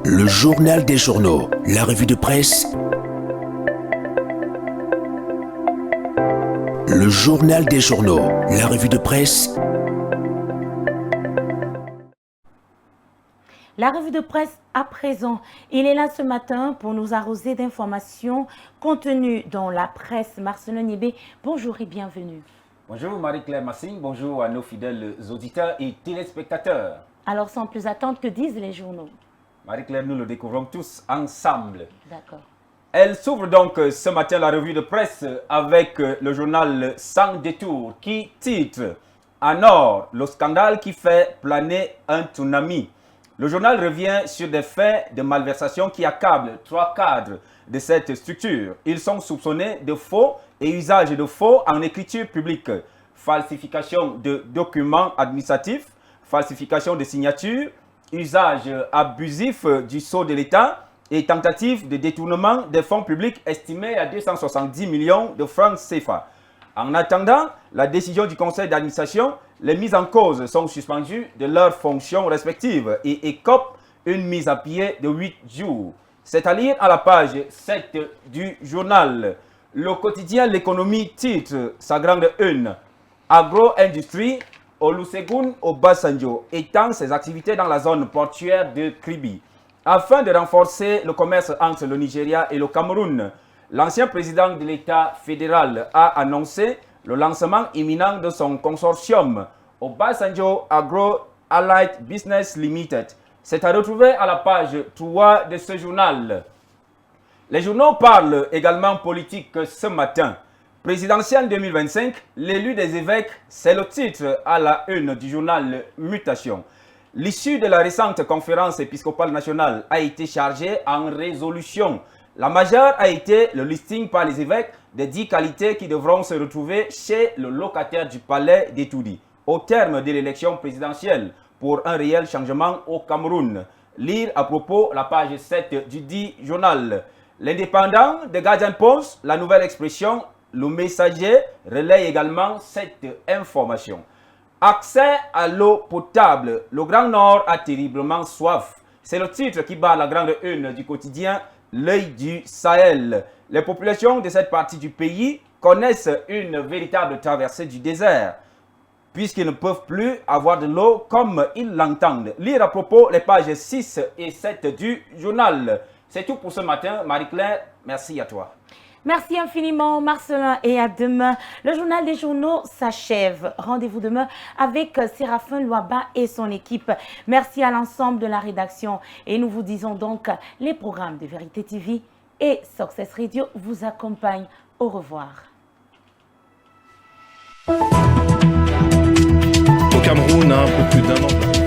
Le journal des journaux, la revue de presse. Le journal des journaux, la revue de presse. La revue de presse à présent, il est là ce matin pour nous arroser d'informations contenues dans la presse. Marcelin Niébé, bonjour et bienvenue. Bonjour Marie-Claire Massing, bonjour à nos fidèles auditeurs et téléspectateurs. Alors sans plus attendre, que disent les journaux? Marie-Claire, nous le découvrons tous ensemble. D'accord. Elle s'ouvre donc ce matin la revue de presse avec le journal Sans détour qui titre « En or, le scandale qui fait planer un tsunami ». Le journal revient sur des faits de malversation qui accablent 3 cadres de cette structure. Ils sont soupçonnés de faux et usage de faux en écriture publique, falsification de documents administratifs, falsification de signatures, usage abusif du sceau de l'État et tentative de détournement des fonds publics estimés à 270 millions de francs CFA. En attendant la décision du conseil d'administration, les mises en cause sont suspendues de leurs fonctions respectives et écopent une mise à pied de 8 jours. C'est à lire à la page 7 du journal. Le quotidien L'économie titre sa grande une. Agro-industrie, Olusegun Obasanjo étend ses activités dans la zone portuaire de Kribi. Afin de renforcer le commerce entre le Nigeria et le Cameroun, l'ancien président de l'État fédéral a annoncé le lancement imminent de son consortium Obasanjo Agro-Allied Business Limited. C'est à retrouver à la page 3 de ce journal. Les journaux parlent également politique ce matin. Présidentielle 2025, l'élu des évêques, c'est le titre à la une du journal Mutation. L'issue de la récente conférence épiscopale nationale a été chargée en résolution. La majeure a été le listing par les évêques des 10 qualités qui devront se retrouver chez le locataire du palais d'Etoudi au terme de l'élection présidentielle pour un réel changement au Cameroun. Lire à propos la page 7 du dit journal. L'indépendant de Guardian Post, la nouvelle expression, le messager, relaye également cette information. Accès à l'eau potable. Le Grand Nord a terriblement soif. C'est le titre qui bat la grande une du quotidien L'œil du Sahel. Les populations de cette partie du pays connaissent une véritable traversée du désert, puisqu'ils ne peuvent plus avoir de l'eau comme ils l'entendent. Lire à propos les pages 6 et 7 du journal. C'est tout pour ce matin. Marie-Claire, merci à toi. Merci infiniment Marcelin et à demain. Le journal des journaux s'achève. Rendez-vous demain avec Séraphin Louaba et son équipe. Merci à l'ensemble de la rédaction et nous vous disons donc les programmes de Vérité TV et Success Radio vous accompagnent. Au revoir. Au Cameroun, un peu plus d'1 an.